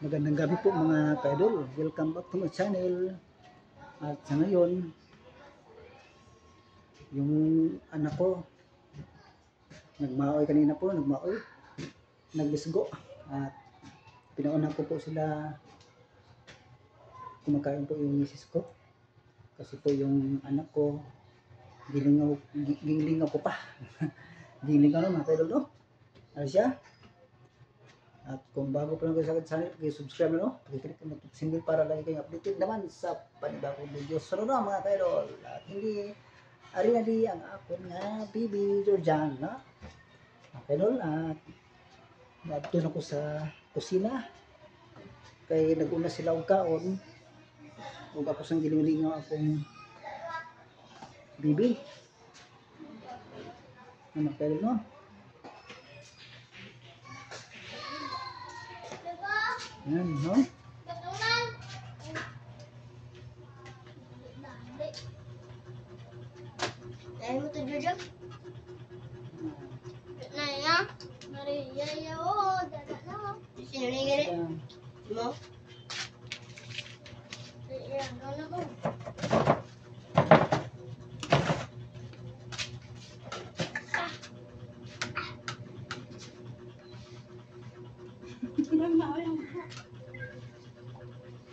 Magandang gabi po mga ka-idol. Welcome back to my channel. At sa ngayon, yung anak ko, nagmaoy kanina po, nagbisgo. At pinauna ko po sila kumakain po yung misis ko. Kasi po yung anak ko, gilingaw ko pa. Gilingaw na mga ka-idol, no? Ano siya? At kung bago pa lang kayo sa channel, subscribe na, no? Pakiclick ang notification bell para lagi kayong updated naman sa panibagong video. So na mga ka-idol, at hindi arena di ang akon nga Bibi Georgiana. Mga ka-idol, at naabto na ko sa kusina. Kaya nag-una sila og kaon. Huwag ako sang gilingaw akong Bibi. Mga ka-idol, no? Yan, no? Dahil mo ito, Jojo? Na ya? Maria, ya, oh, dada na. Sino na yung gani? Mo? Yan, gano'n ko.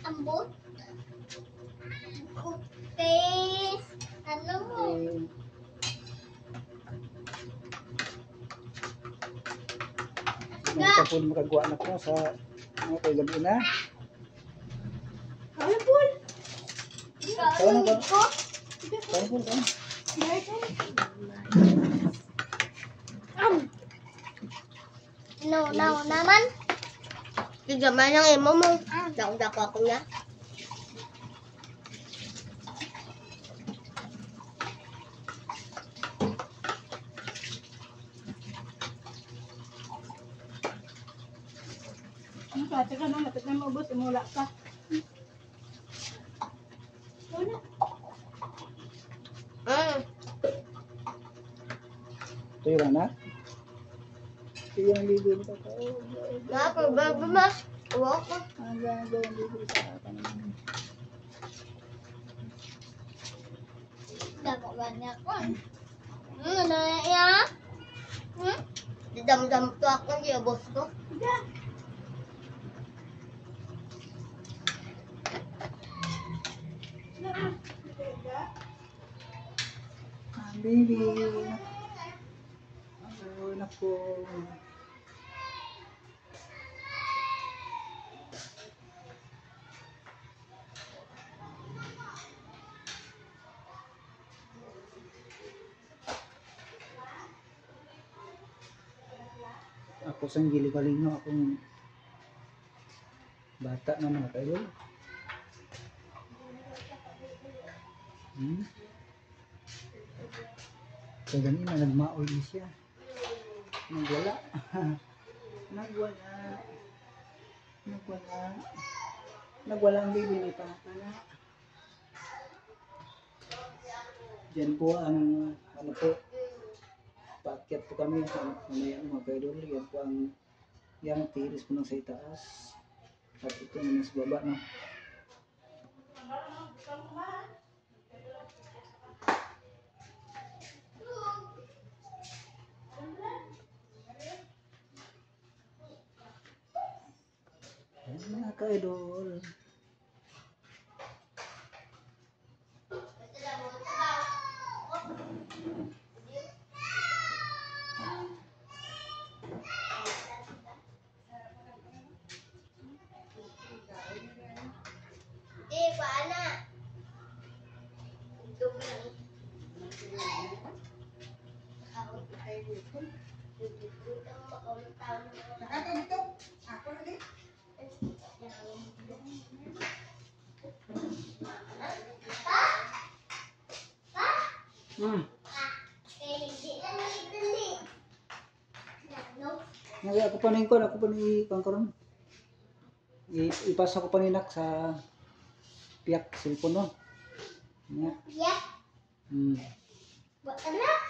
Ambot? Cookies? Ano mo? Nang po makagawa na ko sa mga kagabi na. Ano po? Kawan na ko? Kawan po, kawan. No, naman. Tigaman ng imo mo. Dako ako niya. Ang kate ka na, lapit na maubos, umula ka. Ano? Ito yung anak. Ito yung ligo nito. Bago mas. Uwa ko. Ang gagawin ligo sa akin. Dako ba niya ko? Ano na ya? Didam-dam to ako niya, boss ko. Baby. Ang anak ko. Ako sang gili-galingaw akong bata na mga kayo. Kaya ganina nagmaoy din siya. Nagwala. Nagwala ang baby ni Pangkala. Diyan po ang ano po, paakyat po kami mamaya mga kaidol. Yan po ang yang tiris po ng sa itaas. At ito naman sa baba, no? Ayan mga ka-idol. Paana? Ngayon ako pa na yung ako pa na i-pangkaroon. Ipasa ko paninak sa piyak cellphone, no? Nga. Yeah. Buat anak.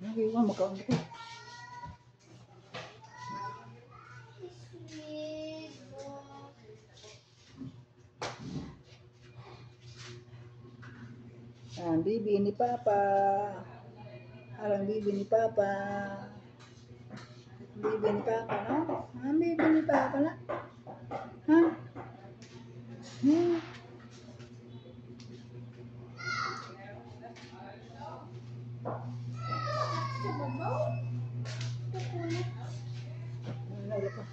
Ngayon, makaon ko. Ang bibi ni Papa. Ang bibi ni Papa. Bibi ni Papa, no? Ang bibi ni Papa na. Ha? Hmm. Sa babaw? Kukunat. Ano, wala pa.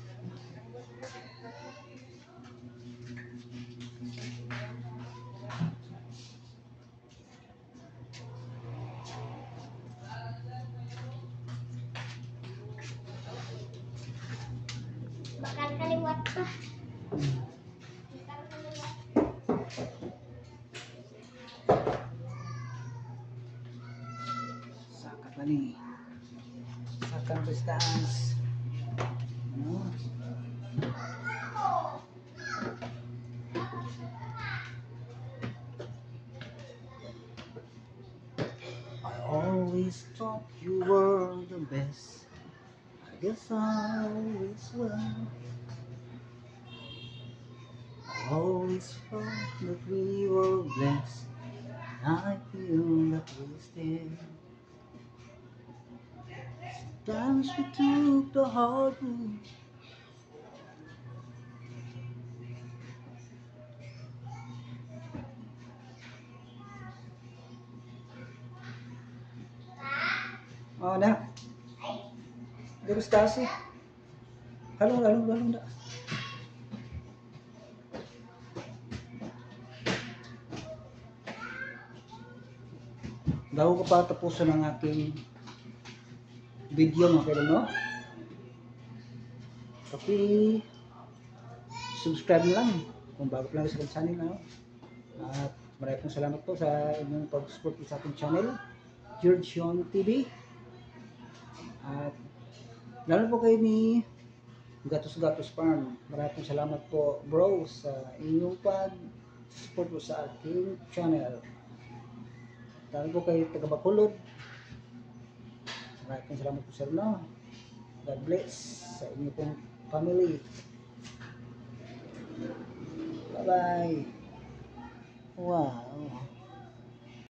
Bakal kaliwat pa. Bakal kaliwat. Sakat na ni. Sakat pistas. Ano? I always thought you were the best. I guess I always will. I always felt that we were blessed. I feel that we still. Sometimes we took the hard route. Oh, na. Terus kasih. Halo. Na. Bago ko pa tapusin ang aking video mga kailan, no? Tapi subscribe na lang kung bago pa lang sa aking channel, no? At maraming salamat po sa inyong pag-support sa ating channel, George Yon TV. At lalo po kayo ni Gatos Farm. Maraming salamat po, bro, sa inyong pag-support po sa aking channel. Lalo po kayo taga Bacolod. Maraming salamat po sir, no? God bless sa inyong pong family. Bye-bye. Wow.